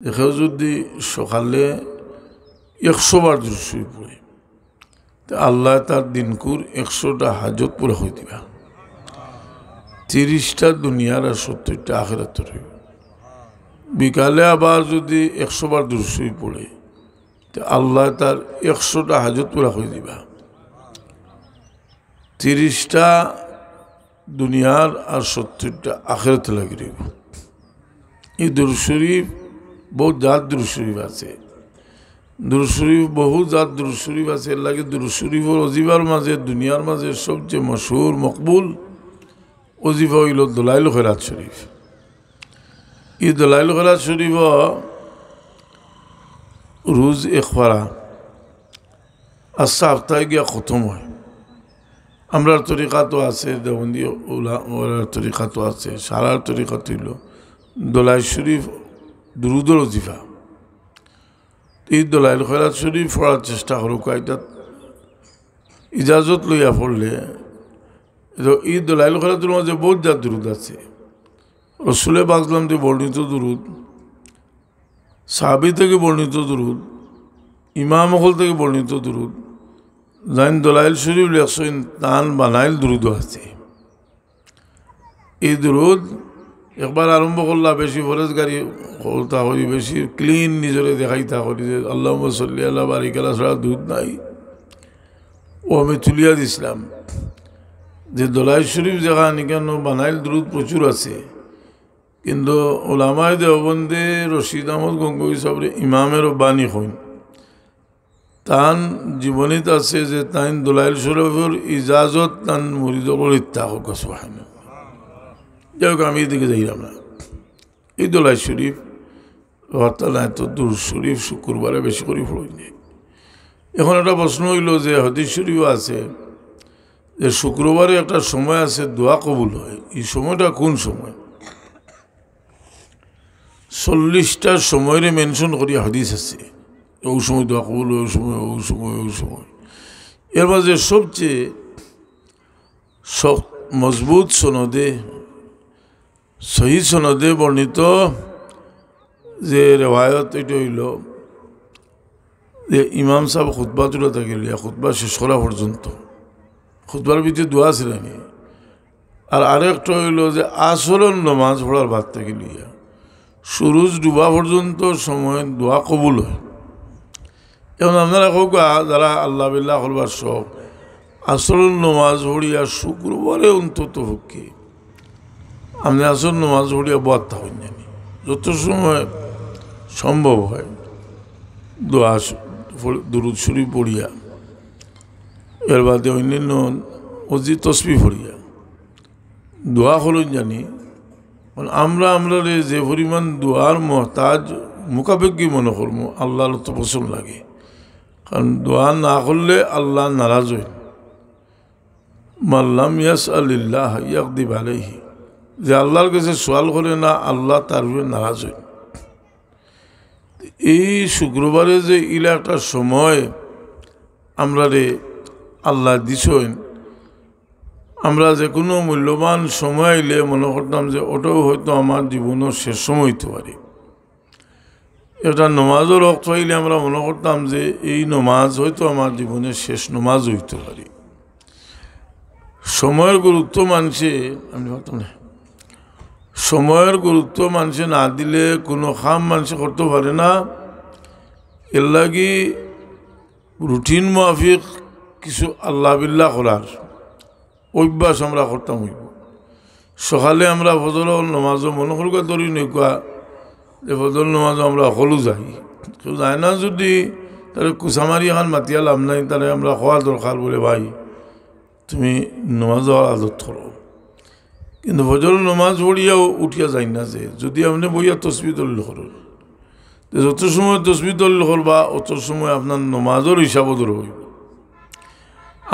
দেখেও যদি সকালে 100 বার দুরূদ পড়ে তো আল্লাহ তার দিনকুর 100টা হাজত পুরা হয়ে দিবা, 30টা দুনিয়ার আর 70টা আখিরাতের হইব। বিকালে আবার যদি 100 বার দুরূদ পড়ে তো আল্লাহ তার 100টা হাজত পুরা হয়ে দিবা, 30টা দুনিয়ার আর 70টা আখিরাতে লাগি রইব। এই দুরূদ শরীফ বহু জাত দুরূদ শরীফ আছে, দুরূদ শরীফ বহু জাত দুরূদ শরীফ আছে। এর লাগে দুরূদ শরীফের অজিফার মাঝে দুনিয়ার মাঝে সবচেয়ে মশহুর মকবুল অজিফা হইল দলাইল খেরাত শরীফ। এই দলাইল খেরাত শরীফ রোজ একবারা আস্তা সপ্তাহে গিয়া খতম হয়। আমরার তরিকা তো আছে, দেওবন্দি ওলার তরিকা তো আছে, সারার তরিকা তো হইল দলাইল শরীফ দুরুদর অজিফা। এই দলাইল খেরাত শরীফ পড়ার চেষ্টা করুক, এটা ইজাজত লইয়া পড়লে। এই দলাইল খেরাতের মাঝে বহুত জাত দুরুদ আছে। রসুলে বাগলাম দিয়ে বর্ণিত দুরুদ, সাহাবী থেকে বর্ণিত দুরুদ, ইমাম হল থেকে বর্ণিত দুরুদ, জাইন দলাইল শরীফ লেখছেন তান বানাইল দুরুদও আছে। এই দুরুদ একবার আরম্ভ করলা বেশি ফরেজগারি করতা করি, বেশি ক্লিন নিজরে দেখাইতা করি যে আল্লাহুম্মা সাল্লি আলা বারিক আলা ছাড়া দুধ নাই, ও আমি তুলিয়া দিছিলাম যে দলাইল শরীফ যেখানে কেন বানাইল দুরুদ প্রচুর আছে। কিন্তু ওলামায়ে দেওবন্দে রশিদ আহমদ গঙ্গোহী সাহেবের ইমামের বাণী হইন তান জীবনীত আছে যে তাইন দলাইল শরীফের ইজাজত তান মুরিদ বলিতা হোক। সুবহানাল্লাহ। যাই হোক, আমি এদিকে যাইলাম না। এই দলাইল শরীফ হরতাল তো দুরূদ শরীফ শুক্রবারে বেশি করে পড়ি। এখন একটা প্রশ্ন হইল যে হাদিস শরীফ আছে যে শুক্রবারে একটা সময় আছে দোয়া কবুল হয়। এই সময়টা কোন সময়? 40টা সময়ের মেনশন করি হাদিস আছে, ও সময় দোয়া কবুল, ওই সময়, ওই সময়, ওই সময়। এর মাঝে সবচেয়ে মজবুত সনদে সহি সনদে বর্ণিত যে রেওয়ায়ত এটা হইল যে ইমাম সাহেব খুতবা তুলে থাকিল, খুতবা শেষ করা পর্যন্ত, খুতবার ভিতরে দোয়া ছিলেনি। আর আরেকটা হইল যে আসরের নমাজ পড়ার বাদ থেকে লিয়া সুরুজ ডুবা পর্যন্ত সময় দোয়া কবুল হয়। এখন আপনারা হোক যারা আল্লাহ বিল্লাহ করবার সব আসরের নমাজ পড়িয়া শুক্রবারে অন্তত হোককে আপনি আসর নমাজ পড়িয়া বাদ থাকেন জানি, যত সময় সম্ভব হয় দোয়া দুরূদ শরীফ পড়িয়া, এর বাদে অন্যান্য অজি তসবিহ পড়িয়া দোয়া করুন জানি। আমরা যে পরিমাণ দোয়ার মহতাজ মোকাবেকি মনে করবো, আল্লাহর তো পছন্দ লাগে। কারণ দোয়া না করলে আল্লাহ নারাজ হয়। মাল্লাম ইয়াসআলিল্লাহ ইয়াগদিব আলাইহি, যে আল্লাহর কাছে সোয়াল করে না আল্লাহ তার উপরে নারাজ হয়। এই শুক্রবারে যে ইলা একটা সময় আমরা আল্লাহ দিছেন, আমরা যে কোনো মূল্যবান সময় আইলে মনে করতাম যে ওটাও হয়তো আমার জীবনের শেষ সময় হইতে পারে। এটা নমাজের রক্ত হইলে আমরা মনে করতাম যে এই নমাজ হয়তো আমার জীবনের শেষ নমাজ হইতে পারে। সময়ের গুরুত্ব মানুষে, আমি ভাবতাম না, সময়ের গুরুত্ব মানুষে না দিলে কোনো কাম মানুষে করতে পারে না। এর লাগি রুটিন মাফিক কিছু আল্লাহ বিল্লাহ করার অভ্যাস আমরা করতাম হইব। সকালে আমরা ফজর নমাজও মনে করবা ধরি নৌকা যে ফজর নমাজও আমরা সকলো যাই, কেউ যায় না যদি তাহলে কুচামারি এখন মাতিয়া লাভ নাই, তাহলে আমরা খোয়া দরকার বলে ভাই তুমি নমাজ আদত করো। কিন্তু ফজর নমাজ পড়িয়াও উঠিয়া যাই না, যে যদি আপনি বইয়া তসবি দলিল করুন, যত সময় তসবি দলিল করবা অত সময় আপনার নমাজের হিসাবও ধরে হইব।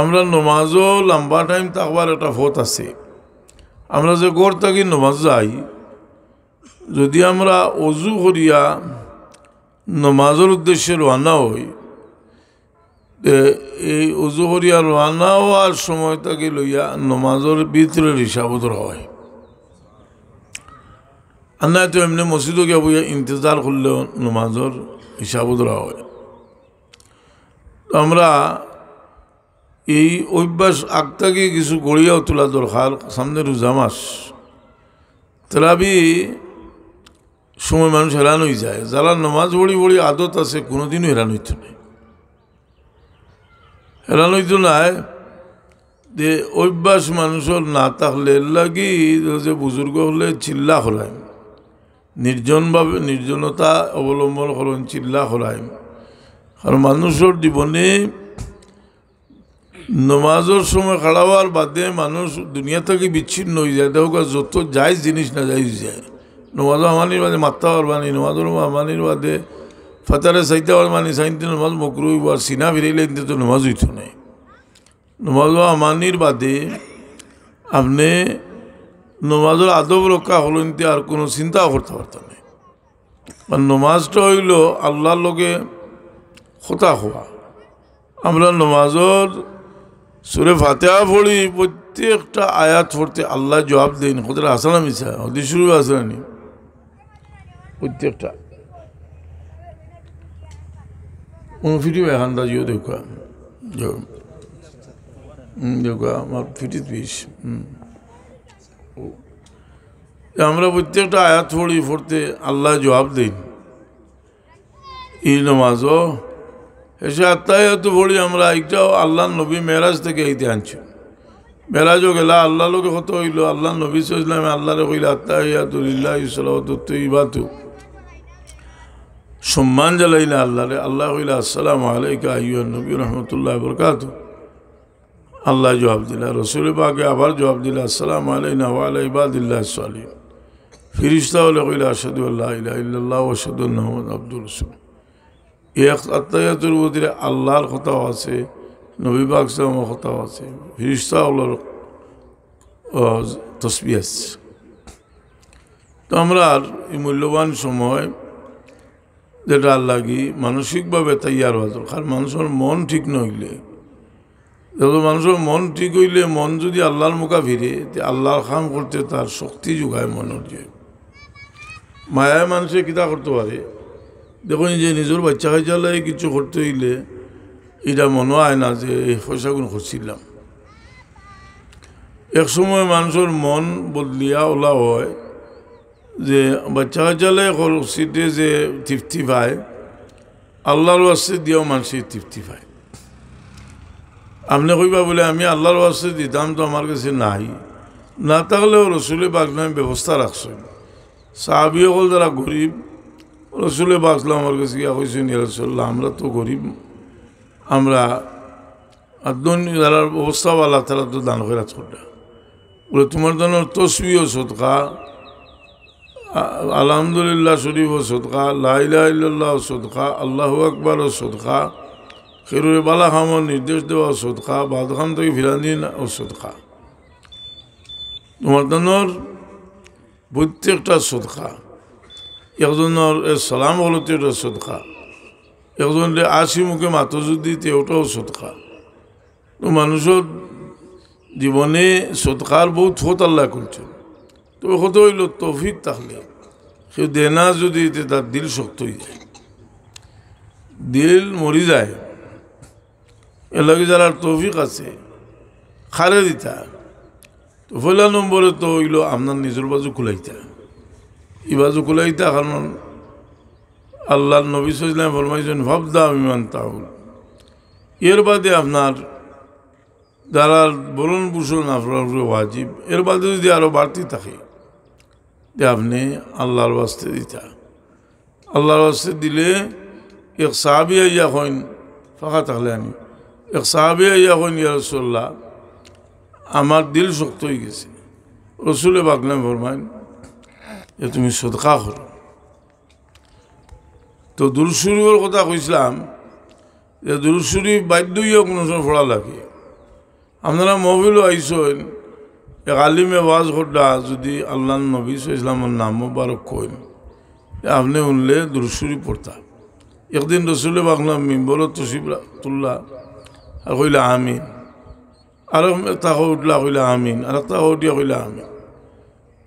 আমরা নমাজও লম্বা টাইম থাকবার একটা পথ আছে। আমরা যে গড় থাকি নমাজ যাই, যদি আমরা অজু করিয়া নমাজের উদ্দেশ্যে রওনা হই, এই অজু করিয়া রওনা হওয়ার সময় থাকি লইয়া নমাজের ভিতরের হিসাবও ধরা হয়। আর না তো এমনি মসজিদও গিয়ে বইয়া ইন্তজার করলেও নমাজের হিসাবও ধরা হয়। আমরা এই অভ্যাস আগটাকে কিছু গড়িয়াও তোলা দরকার। সামনে রোজা মাস, তেলাবি সময় মানুষ হেরান হয়ে যায়। যারা নমাজ পড়ি পড়ি আদত আছে কোনোদিনও হেরান হইত না, হেরান হইত নাই যে অভ্যাস মানুষের না থাকলে লাগি যে বুজুর্গ হলে চিল্লা হরাইম, নির্জনভাবে নির্জনতা অবলম্বন করেন, চিল্লা হরাইম। কারণ মানুষের জীবনে নমাজের সময় খাড়া হওয়ার বাদে মানুষ দুনিয়া থেকে বিচ্ছিন্ন হয়ে যায়। দেখো যত যাই জিনিস না যাই যায়। নমাজও আমানির বাদে মাত্তা হরবানি, নমাজের আমানির বাদে ফাতারে চাইতে হরবানি, চাইতে নমাজ মকরু হইব। আর সিনা ফিরাইলে কিন্তু তো নমাজ হইত নাই। নমাজও আমানির বাদে আপনি নমাজের আদব রক্ষা হলেন আর কোনো চিন্তাও করতে পারতেন না। আর নমাজটা হইল আল্লাহর লগে কথা হওয়া। আমরা নমাজের সুরে ফাতিহা পড়ি, প্রত্যেকটা আয়াত পড়তে আল্লাহ জবাব দেন। কোথায় আসা না মিশা হদি শুরু আসে না প্রত্যেকটা ফিটিও এখানটা জিও দেখা দেখা আমার ফিটিত বিষ। আমরা প্রত্যেকটা আয়াত পড়ি পড়তে আল্লাহ জবাব দেন। এই নমাজও এসে আত্মায়াত পড়ি আমরা। একটাও আল্লাহ নবী মেরাজ থেকে এইতে আনছি। মেরাজও গেলা আল্লাহ লোকে কত হইল। আল্লাহ নবী সাল্লাল্লাহু আল্লাহরে কইলা আত্তাহিয়াতুলিল্লাহ সালাওয়াতুত তাইয়্যিবাতু, সম্মান জানাইলা আল্লাহরে। আল্লাহ কইলা আসসালামু আলাইকা আইয়ুহান নবী রাহমাতুল্লাহি ওয়া বারাকাতুহু। আল্লাহ জবাব দিলা। রাসূল পাকে আবার জবাব দিলা আসসালামু আলাইনা ওয়া আলা ইবাদিল্লাহিস সালিহিন। ফেরেশতা হলে কইলা আশহাদু আল্লা ইলাহা ইল্লাল্লাহ ওয়া আশহাদু আন্না মুহাম্মাদান আবদুহু ওয়া রাসূলুহু। এক আত্মায়াতুর ভিতরে আল্লাহর কথাও আছে, নবী পাক সাল্লাল্লাহু আলাইহি কথাও আছে, ফেরেশতা হলোর তসবিহ আছে। তো আমরা এই মূল্যবান সময় যেটা লাগি মানসিকভাবে তৈয়ার হওয়া দরকার। মানুষের মন ঠিক নইলে, যত মানুষের মন ঠিক হইলে, মন যদি আল্লাহর মুখা ফিরে, আল্লাহর কাম করতে তার শক্তি যোগায় মনের। যে মায়ায় মানুষে কিতা করতে পারে, দেখুন যে নিজের বাচ্চা খাইচালে কিছু করতে হইলে এটা মনে হয় না যে এই পয়সাগুলো করছিলাম। এক সময় মানুষের মন বদলিয়া ওলা হয় যে বাচ্চা খাইচালে সিটে যে তৃপ্তি পায়, আল্লাহর ওয়াস্তে দিয়েও মানুষের তৃপ্তি পায়। আপনি কইবা বলে আমি আল্লাহর ওয়াস্তে দিতাম, তো আমার কাছে নাই। না থাকলেও রসুলে পাক নামে ব্যবস্থা রাখছেন। সাহাবী হল যারা গরিব, রসুলে বাসলাম আমার কাছে গিয়া কইছেন ইয়া রাসূলুল্লাহ আমরা তো গরিব, আমরা যারা অবস্থাওয়ালা তারা তো দান খয়রাত করে। বলে তোমার জন্য তসবিহ সদকা, আলহামদুলিল্লাহ শরীফ ও সদকা, লা ইলাহা ইল্লাল্লাহ সদকা, আল্লাহু আকবার ও সদকা, খেরুরে বালা খামর নির্দেশ দেওয়া সদকা, বাদখান থেকে ফিরানি ও সদকা। তোমার জন্য প্রত্যেকটা সদকা। একজনের সালাম হলো তো এটা সদকা, একজনের আসি মুখে মাথা যদি ওটাও সদকা। তো মানুষের জীবনে সদকার বহুত ফত আল্লাহ করছেন। তো কত হইল তৌফিক থাকলে সে দেনা যদি তার দিল শক্ত হয়ে যায়, দিল মরি যায়। এর লাগে যারা তৌফিক আছে খারে দিতা। তো পয়লা নম্বরে তো হইল আপনার নিজের বাজু খুলাইতা, ই বাজু খুলাইতা। কারণ আল্লাহ নবী সাল্লাল্লাহু ফরমাইছেন ফাবদা বিমান তাউল। এর বাদে আপনার যারা বলুন বুঝুন আপনার ওয়াজিব, এর বাদে যদি আরও বাড়তি থাকে যে আপনি আল্লাহর ওয়াস্তে দিতা। আল্লাহর ওয়াস্তে দিলে এক সাহাবী আইয়া হইন ফাঁকা থাকলে আমি এক সাহাবী আইয়া হইন ইয়া রাসূলুল্লাহ আমার দিল শক্ত হয়ে গেছে। রসুলে বাগলাম ফরমাইন যে তুমি সদকা করো। তো দুরূদ শরীফের কথা কইছিলাম যে দুরূদ শরীফ বাধ্য হইয়া কোনো সময় পড়া লাগে। আপনারা মহফিলও আইসেন, এক আলিমে ওয়াজ করডা যদি আল্লাহ নবী ইসলামের নাম মোবারক কইন, আপনি উনলে দুরূদ শরীফ পড়তা। একদিন রসুলে বাগলাম মিম্বরত তশরিফ তুল্লা আর কইলা আমিন, আর তাকে উঠলা কইলা আমিন, আর তাকে উঠিয়া কইলা আমিন।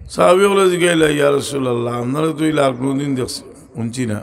সাহাবি বলে জিগাইলা ইয়া রাসূলুল্লাহ আপনারা তো ইলা আর কোনোদিন দেখছি শুনছি না